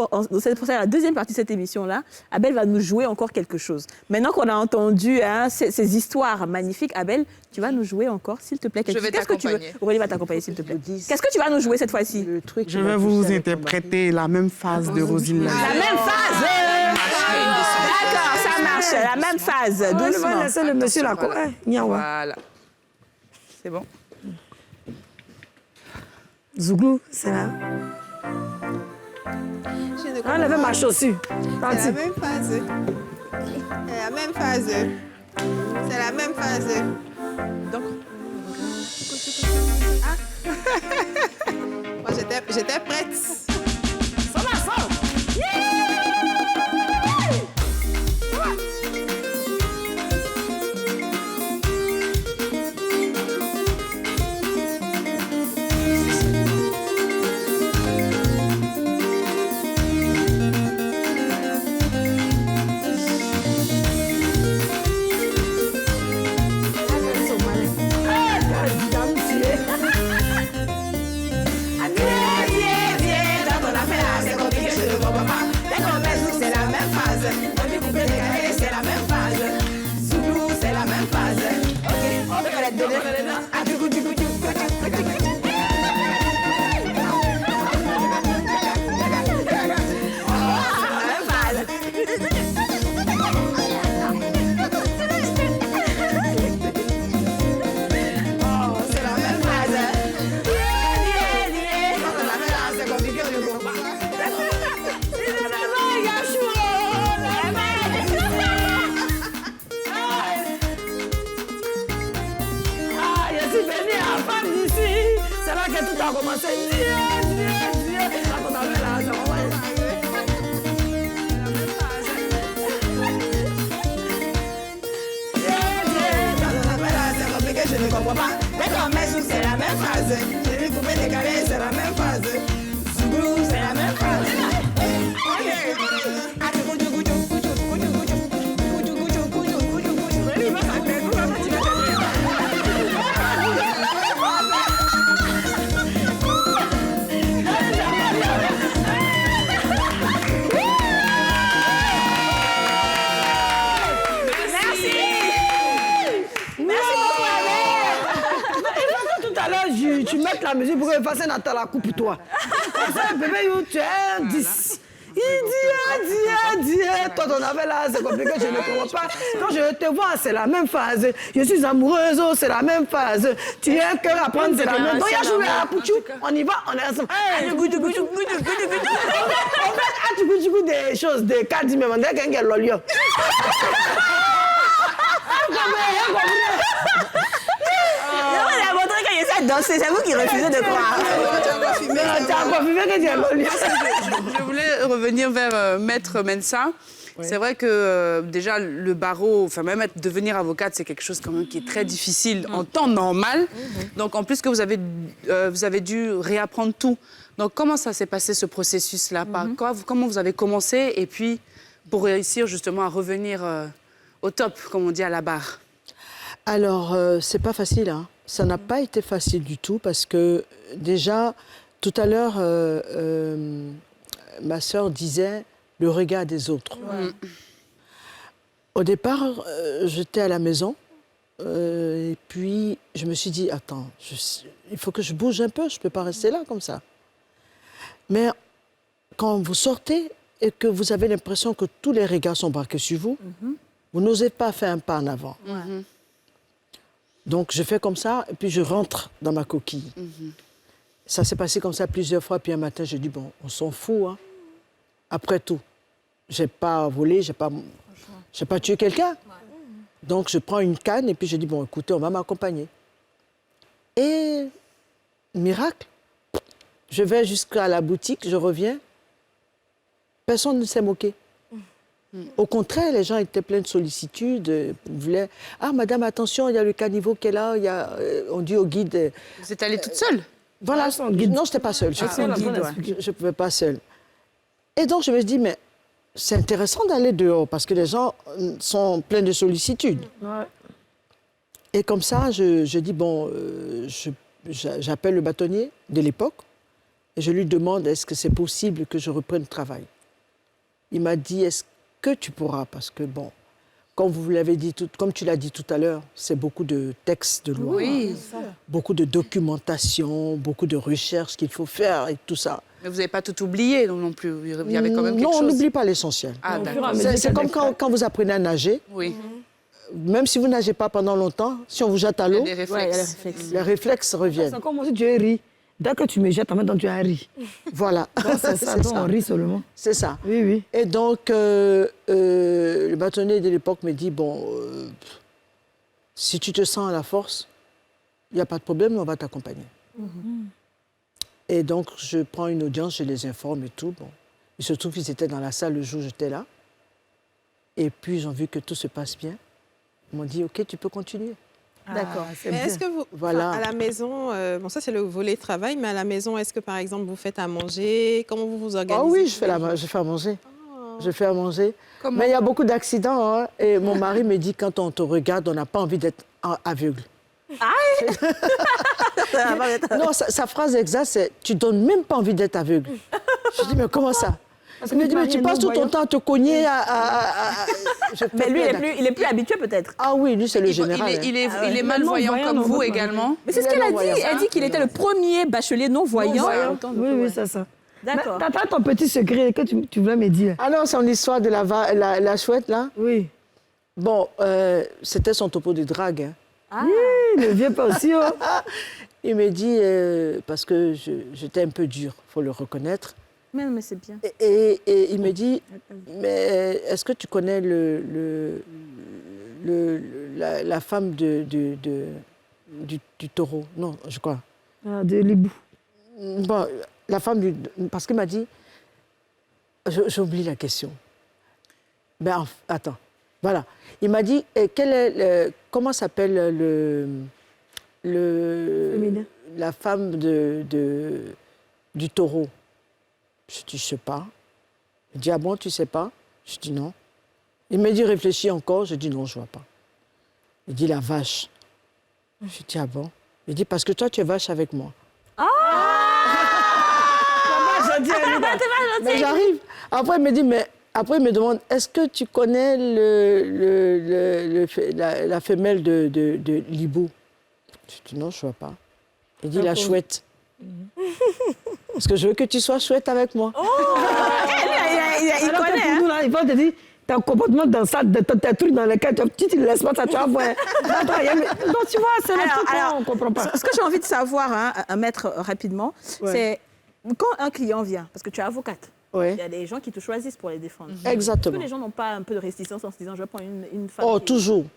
la deuxième partie de cette émission-là, Abel va nous jouer encore quelque chose. Maintenant qu'on a entendu ces histoires magnifiques, Abel, tu vas nous jouer encore, s'il te plaît. Je vais Qu'est-ce que tu veux? t'accompagner. Aurélie va t'accompagner, s'il te plaît. Qu'est-ce que tu vas nous jouer cette fois-ci? Je vais vous interpréter la même phase de Rosine La Lallier. même phase. D'accord, ça marche. La même phase. On va Doucement. laisser le monsieur là. Voilà. C'est bon. Zouglou, c'est là. On avait ma chaussure. C'est la même phase. C'est la même phase. C'est la même phase. Donc. Ah. Moi, j'étais prête. Ça va, ça. comprends pas. Mais quand même, c'est la même phrase. J'ai vu couper des carrés, c'est la même phrase. Zouglou, c'est la même phrase. Tu mets la musique pour qu'elle fasse un attel à la coupe pour toi. Comme ça, bébé, tu es un 10. Il dit, toi, ton affaire là, c'est compliqué, je ne comprends pas. Quand je te vois, c'est la même phase. Je suis amoureuse, oh, c'est la même phase. Tu as un cœur à prendre, c'est la même. Donc, il y a joué à Pouchou, on y va, on est ensemble. En fait, des choses, des cas d'y même, on dirait qu'il y a l'olio. C'est vous qui refusez de croire. Je voulais revenir vers Maître Mensah. Oui. C'est vrai que déjà le barreau, enfin même devenir avocate, c'est quelque chose quand même qui est très difficile en temps normal. Donc en plus que vous avez dû réapprendre tout. Donc comment ça s'est passé ce processus-là? Comment vous avez commencé et puis pour réussir justement à revenir au top, comme on dit à la barre? Alors c'est pas facile, hein. Ça n'a pas été facile du tout parce que déjà, tout à l'heure, ma sœur disait le regard des autres. Ouais. Au départ, j'étais à la maison et puis je me suis dit, attends, il faut que je bouge un peu, je ne peux pas rester là comme ça. Mais quand vous sortez et que vous avez l'impression que tous les regards sont braqués sur vous, vous n'osez pas faire un pas en avant. Donc, je fais comme ça, et puis je rentre dans ma coquille. Ça s'est passé comme ça plusieurs fois, puis un matin, j'ai dit, bon, on s'en fout, hein. Après tout, je n'ai pas volé, je n'ai pas tué quelqu'un. Donc, je prends une canne, et puis je dis, bon, écoutez, on va m'accompagner. Et, miracle, je vais jusqu'à la boutique, je reviens, personne ne s'est moqué. Au contraire, les gens étaient pleins de sollicitude, voulaient « Ah, madame, attention, il y a le caniveau qui est là, on dit au guide... » Vous êtes allée toute seule? Voilà, non, je n'étais pas seule, je ne pouvais pas seule. Et donc, je me suis dit, mais c'est intéressant d'aller dehors, parce que les gens sont pleins de sollicitude. Et comme ça, je dis, bon, j'appelle le bâtonnier de l'époque, et je lui demande, est-ce que c'est possible que je reprenne le travail? Il m'a dit, est-ce que tu pourras, parce que, bon, comme vous l'avez dit, comme tu l'as dit tout à l'heure, c'est beaucoup de textes de loi, beaucoup de documentation, beaucoup de recherches qu'il faut faire et tout ça. Mais vous n'avez pas tout oublié non plus, il y avait quand même quelque chose. Non, on n'oublie pas l'essentiel. Ah, d'accord. C'est comme quand vous apprenez à nager. Oui. Même si vous ne nagez pas pendant longtemps, si on vous jette à l'eau, les réflexes reviennent. C'est comme si tu es ri. Dès que tu me jettes, maintenant tu as ri. Voilà. C'est ça, donc on rit seulement. C'est ça. Oui, oui. Et donc, le bâtonnier de l'époque me dit, bon, si tu te sens à la force, il n'y a pas de problème, on va t'accompagner. Et donc, je prends une audience, je les informe et tout. Bon. Il se trouve qu'ils étaient dans la salle le jour où j'étais là. Et puis, ils ont vu que tout se passe bien. Ils m'ont dit, OK, tu peux continuer. D'accord. Est-ce que vous, à la maison, bon ça c'est le volet travail, mais à la maison, est-ce que par exemple vous faites à manger? Comment vous vous organisez? Ah oui, je fais à manger. Je fais à manger. Comment? Mais il y a beaucoup d'accidents. Hein, et mon mari me dit, quand on te regarde, on n'a pas envie d'être aveugle. Ah non, sa phrase exacte, c'est « tu donnes même pas envie d'être aveugle ». Je dis « mais comment ça ?» Il me dit, mais tu passes tout ton temps à te cogner Mais lui, il est plus habitué peut-être. Ah oui, lui, c'est le général. Il est malvoyant comme vous également. Mais c'est ce qu'elle a dit. Elle dit qu'il était le premier bachelier non-voyant. Oui, c'est ça. D'accord. T'as ton petit secret que tu voulais me dire. Ah non, c'est une histoire de la chouette, là. Oui. Bon, c'était son topo de drague. Hein. Ah. Oui, le vieux pas aussi. Oh. Il me dit, parce que j'étais un peu dur, il faut le reconnaître. Mais c'est bien. Et il me dit, mais est-ce que tu connais la femme du taureau? Non, je crois. Ah, de l'hibou. Bon, la femme du... Parce qu'il m'a dit... J'oublie la question. Ben, attends. Voilà. Il m'a dit, comment s'appelle la femme du taureau. Je dis, je sais pas. Il dit, ah bon, tu sais pas? Je dis, non. Il me dit, réfléchis encore. Je dis, non, je vois pas. Il dit, la vache. Je dis, ah bon? Il dit, parce que toi, tu es vache avec moi. Mais j'arrive. Après, il me dit, mais... Après, il me demande, est-ce que tu connais la femelle de l'hibou? Je dis, non, je ne vois pas. Il dit, la chouette. Parce que je veux que tu sois chouette avec moi. Il connaît. Pour nous, là, il va te dire, t'as un comportement dans ça, tes trucs dans lesquels tu ne laisses pas ça, tu vas voir. Donc, tu vois, c'est le truc qu'on ne comprend pas. Ce que j'ai envie de savoir, maître, rapidement, c'est quand un client vient, parce que tu es avocate, il y a des gens qui te choisissent pour les défendre. Exactement. Est-ce que les gens n'ont pas un peu de réticence en se disant, je vais prendre une femme qui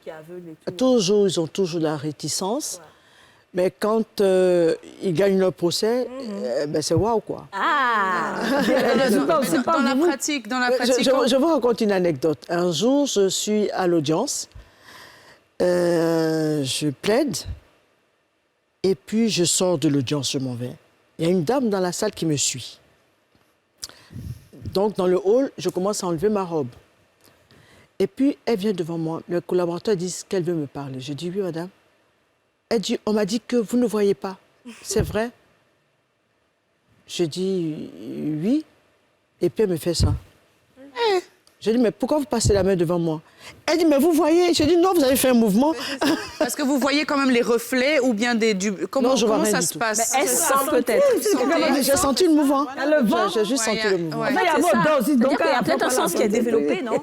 est aveugle et tout? Toujours, ils ont toujours de la réticence. Ouais. Mais quand ils gagnent leur procès, ben c'est waouh, quoi. Dans la pratique, je vous raconte une anecdote. Un jour, je suis à l'audience, je plaide, et puis je sors de l'audience, je m'en vais. Il y a une dame dans la salle qui me suit. Donc, dans le hall, je commence à enlever ma robe. Et puis, elle vient devant moi. Le collaborateur dit qu'elle veut me parler. Je dis, oui, madame. Elle dit, on m'a dit que vous ne voyez pas. C'est vrai? Je dis, oui. Et puis, elle me fait ça. Je dis, mais pourquoi vous passez la main devant moi? Elle dit, mais vous voyez? Je dis, non, vous avez fait un mouvement. Parce que vous voyez quand même les reflets ou bien comment ça se passe? Elle sent peut-être. J'ai senti le mouvement. J'ai juste senti le mouvement. Il y a peut-être un sens qui est développé, non?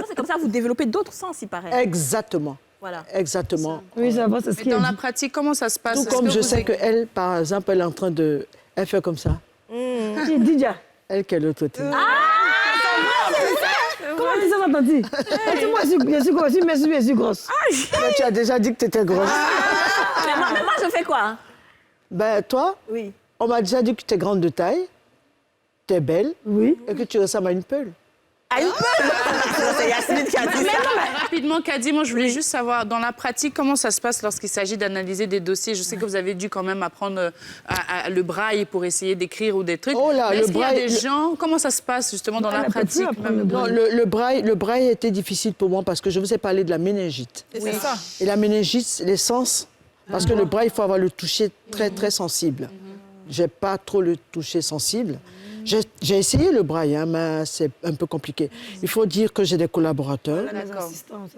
C'est comme ça, vous développez d'autres sens, il paraît. Exactement. Voilà. Exactement. Oui, ça va, c'est ce Mais dans la pratique, comment ça se passe? Tout comme je sais qu'elle, par exemple, elle est en train de... Elle fait comme ça. Didia. Elle qui est de l'autre côté. Comment tu sais, Tanti? Moi, je suis grosse. Mais tu as déjà dit que tu étais grosse. Mais moi, je fais quoi? Ben, toi, oui. On m'a déjà dit que tu es grande de taille, tu es belle, et que tu ressembles à une peule. À une peule? C'est Yasmine qui a dit ça. Rapidement, Kadi, moi, je voulais juste savoir, dans la pratique, comment ça se passe lorsqu'il s'agit d'analyser des dossiers? Je sais que vous avez dû quand même apprendre le braille pour essayer d'écrire ou des trucs. Oh là, est-ce qu'il y a des gens... Comment ça se passe, justement, dans la pratique? Non, le braille était difficile pour moi parce que je vous ai parlé de la méningite. C'est ça. Et la méningite, les sens, parce que le braille, il faut avoir le toucher très, très sensible. Je n'ai pas trop le toucher sensible. J'ai essayé le braille, mais c'est un peu compliqué. Il faut dire que j'ai des collaborateurs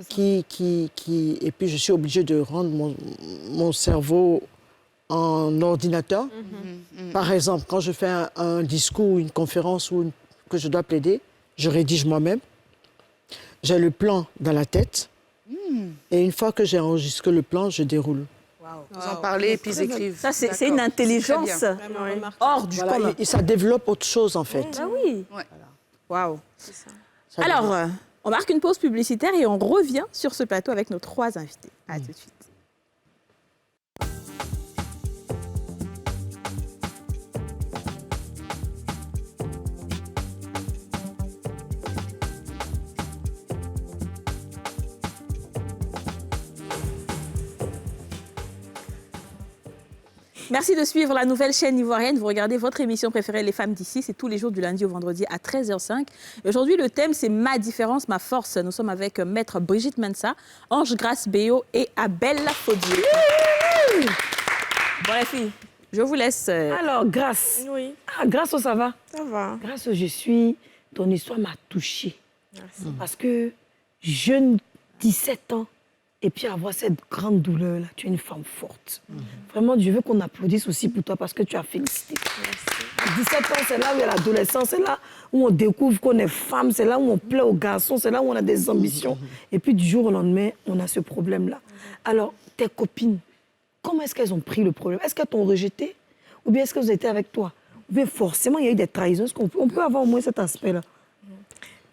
qui... Et puis, je suis obligée de rendre mon cerveau en ordinateur. Par exemple, quand je fais un discours, une conférence que je dois plaider, je rédige moi-même. J'ai le plan dans la tête. Et une fois que j'ai enregistré le plan, je déroule. Vous en parlez et puis ils écrivent. Ça, c'est une intelligence hors du commun. Et ça développe autre chose, en fait. Ah oui. Waouh. Alors, on marque une pause publicitaire et on revient sur ce plateau avec nos 3 invités. À tout de suite. Merci de suivre la nouvelle chaîne ivoirienne. Vous regardez votre émission préférée, Les Femmes d'ici. C'est tous les jours du lundi au vendredi à 13h05. Et aujourd'hui, le thème, c'est ma différence, ma force. Nous sommes avec Maître Brigitte Mensa, Ange Grace Béo et Abel Faudier. Bon, les filles, je vous laisse. Alors, Grace. Oui. Ah, Grace, ça va? Ça va. Grace, ton histoire m'a touchée. Merci. Parce que jeune, 17 ans, et puis avoir cette grande douleur-là, tu es une femme forte. Vraiment, je veux qu'on applaudisse aussi pour toi parce que tu as félicité. À 17 ans, c'est là où il y a l'adolescence, c'est là où on découvre qu'on est femme, c'est là où on plaît aux garçons, c'est là où on a des ambitions. Et puis du jour au lendemain, on a ce problème-là. Alors, tes copines, comment est-ce qu'elles ont pris le problème? Est-ce qu'elles t'ont rejeté? Ou bien est-ce qu'elles étaient avec toi? Ou bien forcément, il y a eu des trahisons. Est-ce qu'on peut avoir au moins cet aspect-là?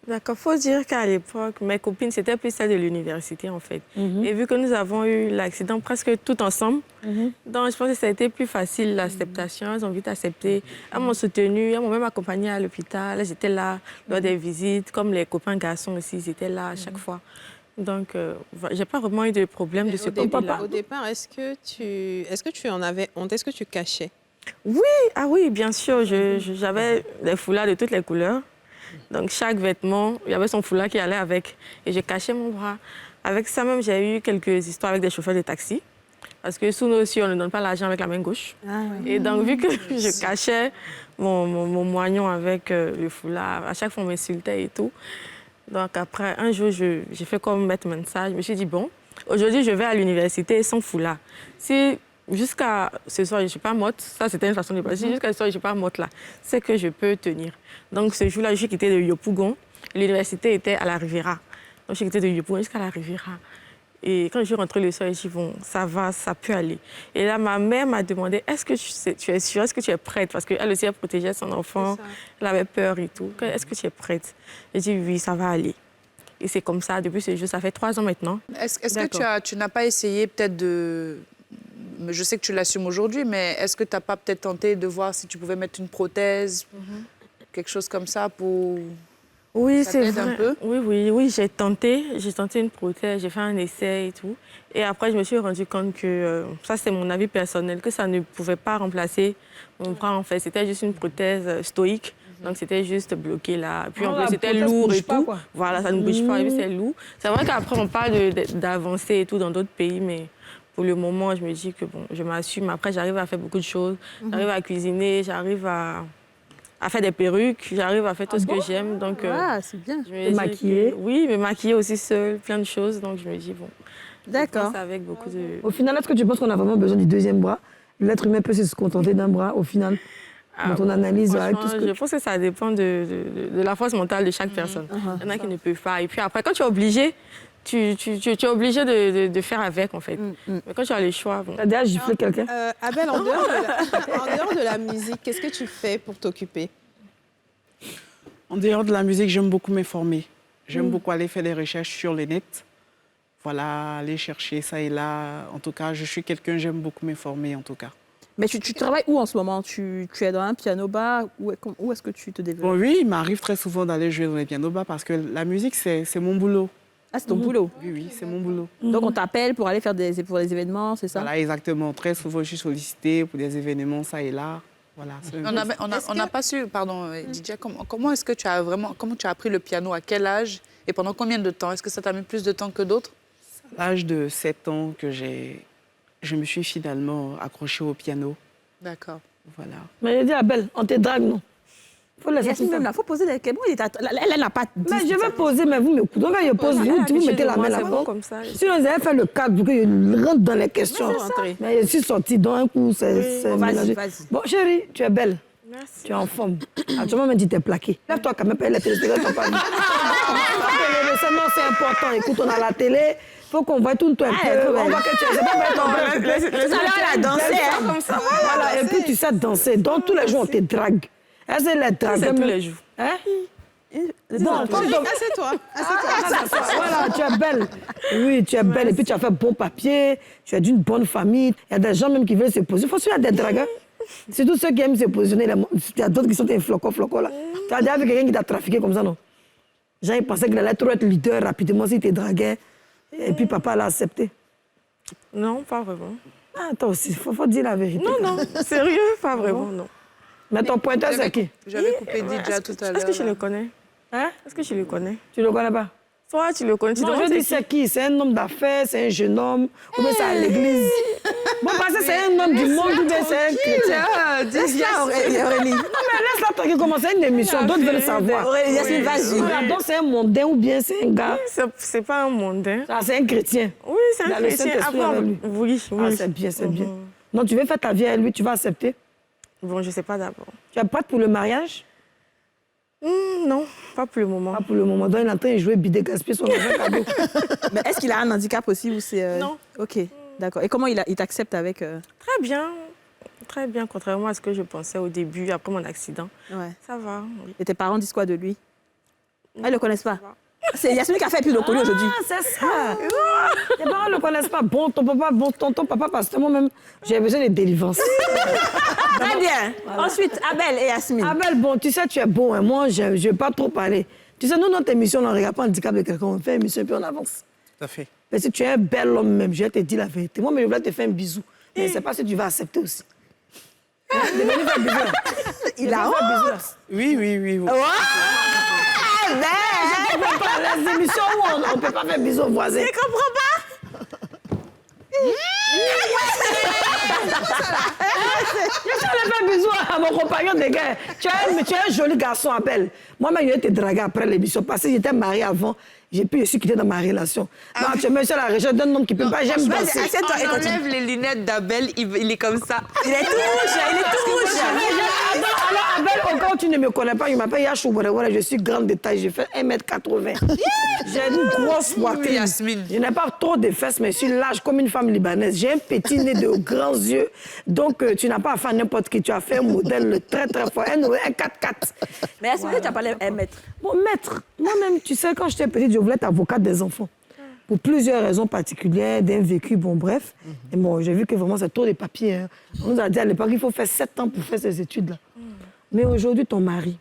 D'accord, il faut dire qu'à l'époque, mes copines, c'était plus celles de l'université, en fait. Et vu que nous avons eu l'accident presque tout ensemble, donc je pense que ça a été plus facile, l'acceptation. Elles ont vite accepté. Elles m'ont soutenue, elles m'ont même accompagnée à l'hôpital. J'étais là lors des visites, comme les copains garçons aussi, ils étaient là à chaque fois. Donc, j'ai pas vraiment eu de problème de ce côté-là. Au départ, est-ce que tu en avais honte? Est-ce que tu cachais? Oui, ah oui, bien sûr. J'avais des foulards de toutes les couleurs. Donc, chaque vêtement, il y avait son foulard qui allait avec. Et je cachais mon bras. Avec ça même, j'ai eu quelques histoires avec des chauffeurs de taxi. Parce que sous nos yeux, on ne donne pas l'argent avec la main gauche. Ah, oui. Et donc, vu que je cachais mon moignon avec le foulard, à chaque fois, on m'insultait et tout. Donc, après, un jour, j'ai fait comme Maître Mensah. Je me suis dit, bon, aujourd'hui, je vais à l'université sans foulard. Si jusqu'à ce soir, je ne suis pas morte, ça, c'était une façon de passer. Si jusqu'à ce soir, je ne suis pas morte là, c'est que je peux tenir. Donc, ce jour-là, je suis quittée de Yopougon. L'université était à la Riviera. Donc, je suis quittée de Yopougon jusqu'à la Riviera. Et quand je suis rentrée le soir, je dit, bon, ça va, ça peut aller. Et là, ma mère m'a demandé, est-ce que tu es sûre, est-ce que tu es prête? Parce qu'elle aussi, elle protégeait son enfant, elle avait peur et tout. Est-ce que tu es prête? J'ai dit, oui, ça va aller. Et c'est comme ça, depuis ce jour, ça fait 3 ans maintenant. Est-ce que tu n'as pas essayé peut-être de... Je sais que tu l'assumes aujourd'hui, mais est-ce que tu n'as pas peut-être tenté de voir si tu pouvais mettre une prothèse, quelque chose comme ça pour... Oui, ça c'est t'aide vrai. un peu? Oui, j'ai tenté une prothèse, j'ai fait un essai et tout. Et après, je me suis rendu compte que, ça c'est mon avis personnel, que ça ne pouvait pas remplacer mon bras en fait. C'était juste une prothèse stoïque, donc c'était juste bloqué là. Puis en plus, c'était lourd et tout. Voilà, ça ne bouge pas, et puis c'est lourd. C'est vrai qu'après, on parle d'avancer et tout dans d'autres pays, mais pour le moment, je me dis que bon, je m'assume. Après, j'arrive à faire beaucoup de choses. J'arrive à cuisiner, j'arrive à faire des perruques, j'arrive à faire tout ce que j'aime. Donc, c'est bien. Me maquiller. Oui, me maquiller aussi seule, plein de choses. Donc, je me dis, bon, d'accord. Avec beaucoup de... Au final, est-ce que tu penses qu'on a vraiment besoin du deuxième bras? L'être humain peut se contenter d'un bras, au final, dans ton analyse avec tout ce que... Je pense que ça dépend de la force mentale de chaque personne. Il y en a qui ne peuvent pas. Et puis après, quand tu es obligé, tu es obligé de faire avec, en fait. Mais quand tu as le choix... Bon. Tu as déjà giflé quelqu'un? Abel, en dehors de la musique, qu'est-ce que tu fais pour t'occuper? En dehors de la musique, j'aime beaucoup m'informer. J'aime beaucoup aller faire des recherches sur le net. Voilà, aller chercher ça et là. En tout cas, je suis quelqu'un, j'aime beaucoup m'informer, en tout cas. Mais tu travailles où en ce moment? Tu es dans un piano-bar? Où est-ce que tu te développes? Bon, oui, il m'arrive très souvent d'aller jouer dans les piano-bars parce que la musique, c'est mon boulot. Ah, c'est ton boulot? Oui, c'est mon boulot. Donc, on t'appelle pour aller faire pour des événements, c'est ça? Voilà, exactement. Très souvent, je suis sollicitée pour des événements, ça et là. Voilà, on n'a pas su, pardon, Didier, comment est-ce que tu as appris le piano? À quel âge? Et pendant combien de temps? Est-ce que ça t'a mis plus de temps que d'autres? À l'âge de 7 ans que je me suis finalement accrochée au piano. D'accord. Voilà. Mais je dis, Abel, on te drague, non? Faut laisser tout ça. Il faut poser des questions. Elle n'a pas dit. Mais je vais poser, mais vous m'écoutez. Donc, quand je pose, vous mettez la main là-bas. Sinon, vous avez fait le cadre pour que je rentre dans les questions. Mais je suis sortie dans un coup, c'est mélangé. Bon, chérie, tu es belle. Merci. Tu es en forme. Actuellement, même tu t'es plaquée. Lève-toi quand même, les téléspectateurs t'ont pas vu. Non, c'est important. Écoute, on a la télé. Il faut qu'on voit tout un peu. On voit que tu es... Tout à l'heure, elle a dansé, comme ça. Voilà, et puis tu sais danser. Donc, tous les jours, on te drague. Est-ce que les drague? C'est tous les jours. Hein? Bon, assieds-toi. Voilà, tu es belle. Oui, tu es belle. Et puis, tu as fait bon papier. Tu es d'une bonne famille. Il y a des gens même qui veulent se poser. Il faut suivre des dragueurs. C'est tous ceux qui aiment se positionner. Il y a d'autres qui sont des flocos là. Tu as déjà vu quelqu'un qui t'a trafiqué comme ça, non? Genre, il pensait qu'il allait trop être leader rapidement s'il te draguait. Et puis, papa l'a accepté. Non, pas vraiment. Ah, toi aussi, il faut dire la vérité. Non, sérieux, pas vraiment, non. Mais ton pointeur, c'est qui? J'avais coupé Didier tout à l'heure. Est-ce que je le connais? Hein? Est-ce que je le connais? Tu le connais pas? Toi, tu le connais. Non, je dis c'est qui? C'est un homme d'affaires, c'est un jeune homme, ou bien c'est à l'église. Bon, parce que c'est un homme du monde, ou bien c'est un chrétien. Aurélie. Non, mais laisse-la tranquille, commencer une émission, d'autres veulent savoir. Aurélie, vas-y. Donc c'est un mondain, ou bien c'est un gars. C'est pas un mondain. Ah, c'est un chrétien. Oui, c'est un Il a le chrétien. Saint-Esprit avec lui. Oui. Ah, c'est bien, c'est bien. Non, tu veux faire ta vie avec lui, tu vas accepter? Bon, je sais pas d'abord. Tu es prête pour le mariage? Non, pas pour le moment. Pas pour le moment. Donc, il est en train de jouer, bider, gaspiller son argent cadeau. Mais est-ce qu'il a un handicap aussi ou c'est... Non. Ok, d'accord. Et comment il t'accepte avec... Très bien. Très bien, contrairement à ce que je pensais au début, après mon accident. Ouais. Ça va. Oui. Et tes parents disent quoi de lui? Ils ne le connaissent pas. C'est Yasmine qui a fait plus de colis aujourd'hui. Ah, c'est ça. Les parents ne le connaissent pas. Bon, ton papa, parce que moi-même, j'ai besoin de délivrance. Très bien. Voilà. Ensuite, Abel et Yasmine. Abel, bon, tu sais, tu es bon. Hein. Moi, je ne vais pas trop parler. Tu sais, nous, notre émission, on ne regarde pas le handicap de quelqu'un. On fait une émission et puis on avance. Tout à fait. Mais si tu es un bel homme même, je vais te dire la vérité. Moi, mais je voulais te faire un bisou. Mais je ne sais pas si tu vas accepter aussi. Il a honte. Oui. Je ne comprends pas. Les émissions où on ne peut pas faire bisou aux voisins. Je comprends pas. Je vais faire bisou à mon compagnon de gars. Tu es un joli garçon, Abel. Moi-même, je vais te draguer après l'émission parce que j'étais mariée avant. Je suis quittée dans ma relation. Non, tu es monsieur à la région d'un homme qui ne peut pas. J'aime danser. On enlève les lunettes d'Abel, il est comme ça. Il est tout rouge. Alors, Abel, au cas où tu ne me connais pas, je m'appelle Yachou Bourewara, je suis grande de taille, je fais 1m80. J'ai une grosse poitrine. Yasmine. Je n'ai pas trop de fesses, mais je suis large comme une femme libanaise. J'ai un petit nez de grands yeux. Donc, tu n'as pas affaire à n'importe qui. Tu as fait un modèle très, très fort. Un 4x4. Mais est-ce que tu as parlé un maître? Bon, maître, moi-même, tu sais, quand j'étais petite, je voulais être avocate des enfants. Pour plusieurs raisons particulières, d'un vécu, bon, bref. Et bon, j'ai vu que vraiment, c'est trop de papiers. Hein. On nous a dit à l'époque qu'il faut faire 7 ans pour faire ces études-là. Mais aujourd'hui, ton mari,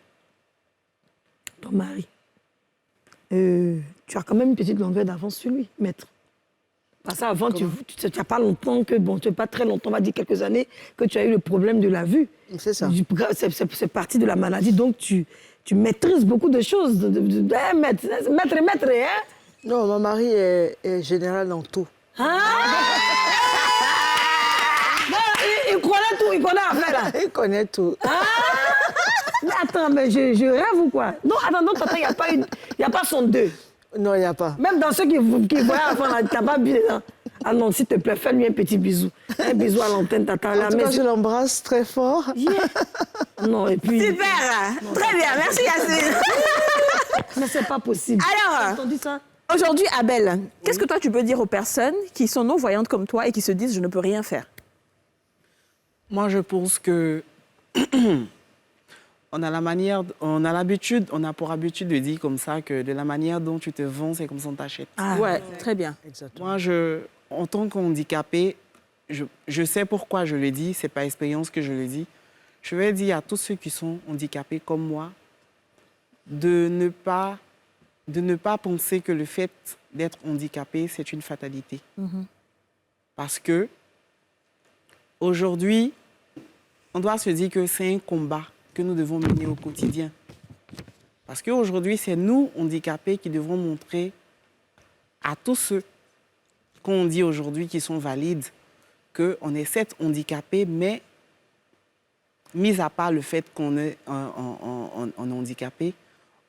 tu as quand même une petite longueur d'avance sur lui, maître. Parce qu'avant, tu n'as pas longtemps tu n'as pas très longtemps, on va dire quelques années, que tu as eu le problème de la vue. C'est ça. C'est partie de la maladie, donc tu maîtrises beaucoup de choses. Maître, hein? Non, mon mari est général dans tout. Ah! Non, il connaît tout, il connaît affaire là. Il connaît tout. Ah! Mais attends, mais je rêve ou quoi? Non, attends, non, il n'y a pas son 2. Non, il n'y a pas. Même dans ceux qui voyaient avant, tu n'as pas vu dedans. Ah non, s'il te plaît, fais-lui un petit bisou. Un bisou à l'antenne, t'attends là. En tout cas, je l'embrasse très fort. Yeah. Non, et puis... Super. Très bien, merci Yasmine. Mais c'est pas possible. Alors, entendu ça? Aujourd'hui, Abel, qu'est-ce que toi tu peux dire aux personnes qui sont non-voyantes comme toi et qui se disent « je ne peux rien faire » Moi, je pense que on a pour habitude de dire comme ça que de la manière dont tu te vends, c'est comme ça qu'on t'achète. Ouais, très bien. Moi, en tant qu'handicapé, je sais pourquoi je le dis, c'est par expérience que je le dis. Je vais dire à tous ceux qui sont handicapés comme moi de ne pas penser que le fait d'être handicapé, c'est une fatalité. Parce que aujourd'hui, on doit se dire que c'est un combat que nous devons mener au quotidien. Parce qu'aujourd'hui, c'est nous, handicapés, qui devrons montrer à tous ceux qu'on dit aujourd'hui qui sont valides qu'on est certes handicapés, mais mis à part le fait qu'on est un handicapé,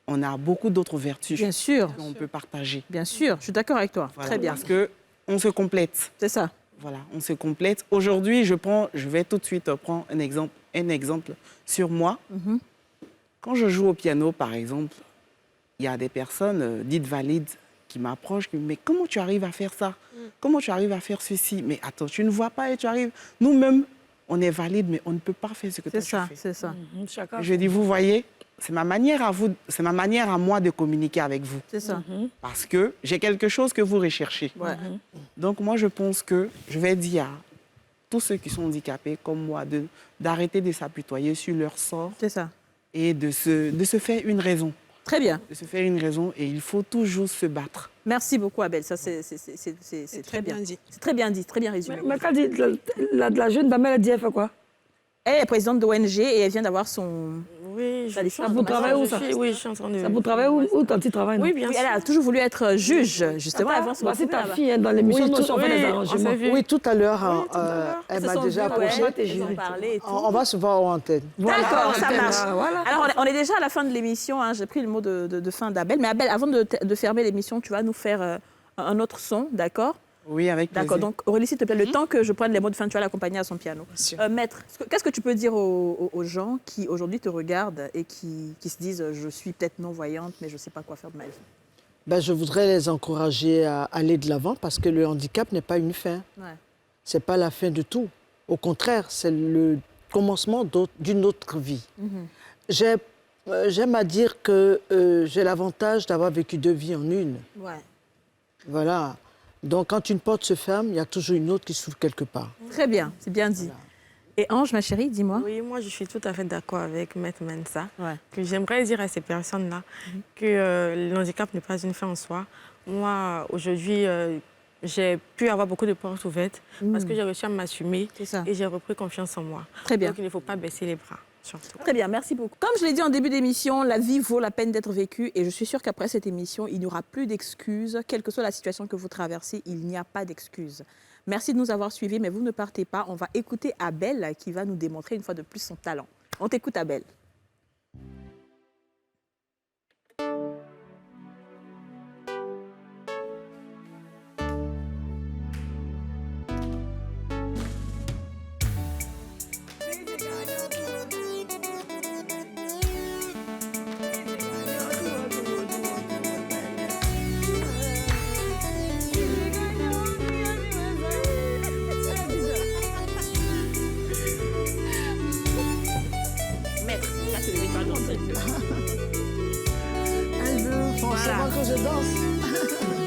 on a beaucoup d'autres vertus. Bien sûr. Qu'on peut partager. Bien sûr, je suis d'accord avec toi. Voilà, Très bien. Parce qu'on se complète. C'est ça. Voilà, on se complète. Aujourd'hui, je vais tout de suite prendre un exemple sur moi. Quand je joue au piano, par exemple, il y a des personnes dites valides qui m'approchent, qui me disent « Mais comment tu arrives à faire ça? Comment tu arrives à faire ceci? Mais attends, tu ne vois pas et tu arrives... » Nous-mêmes, on est valides, mais on ne peut pas faire ce que toi tu fais. C'est ça. Je dis, vous voyez, c'est ma manière à moi de communiquer avec vous. C'est ça. Parce que j'ai quelque chose que vous recherchez. Ouais. Donc moi, je pense que je vais dire à tous ceux qui sont handicapés comme moi d'arrêter de s'apitoyer sur leur sort. C'est ça. Et de se faire une raison. Très bien. De se faire une raison et il faut toujours se battre. Merci beaucoup, Abel. Ça, c'est très bien dit. C'est très bien dit, très bien résumé. Mais quand dit la jeune dame, elle a dit, elle fait quoi? Elle est présidente d'ONG et elle vient d'avoir son... Oui, Ça vous travaillez où ça? Oui, je suis en train de... Ça vous travaille où ton petit travail? Oui, bien sûr. Elle a toujours voulu être juge, justement. Avant son voici ta fille hein, dans l'émission, Oui, on fait des arrangements. Oui, tout à l'heure, elle m'a déjà approché. On va se voir en antenne. D'accord, ça marche. Voilà. Alors, on est déjà à la fin de l'émission. Hein. J'ai pris le mot de fin d'Abel. Mais Abel, avant de fermer l'émission, tu vas nous faire un autre son, d'accord? Oui, avec plaisir. D'accord, donc Aurélie, s'il te plaît, le temps que je prenne les mots de fin, tu vas l'accompagner à son piano. Maître, qu'est-ce que tu peux dire aux gens qui aujourd'hui te regardent et qui se disent « je suis peut-être non-voyante, mais je ne sais pas quoi faire de ma vie ». Ben, je voudrais les encourager à aller de l'avant parce que le handicap n'est pas une fin. Ouais. Ce n'est pas la fin de tout. Au contraire, c'est le commencement d'une autre vie. J'aime à dire que j'ai l'avantage d'avoir vécu 2 vies en une. Ouais. Voilà. Donc, quand une porte se ferme, il y a toujours une autre qui s'ouvre quelque part. Très bien, c'est bien dit. Et Ange, ma chérie, dis-moi. Oui, moi, je suis tout à fait d'accord avec Maître Mensa. Ouais. Que j'aimerais dire à ces personnes-là que le handicap n'est pas une fin en soi. Moi, aujourd'hui, j'ai pu avoir beaucoup de portes ouvertes parce que j'ai réussi à m'assumer et j'ai repris confiance en moi. Très bien. Donc, il ne faut pas baisser les bras. Surtout. Très bien, merci beaucoup. Comme je l'ai dit en début d'émission, la vie vaut la peine d'être vécue et je suis sûre qu'après cette émission, il n'y aura plus d'excuses. Quelle que soit la situation que vous traversez, il n'y a pas d'excuses. Merci de nous avoir suivis, mais vous ne partez pas. On va écouter Abel qui va nous démontrer une fois de plus son talent. On t'écoute, Abel. Elle veut forcément que je danse.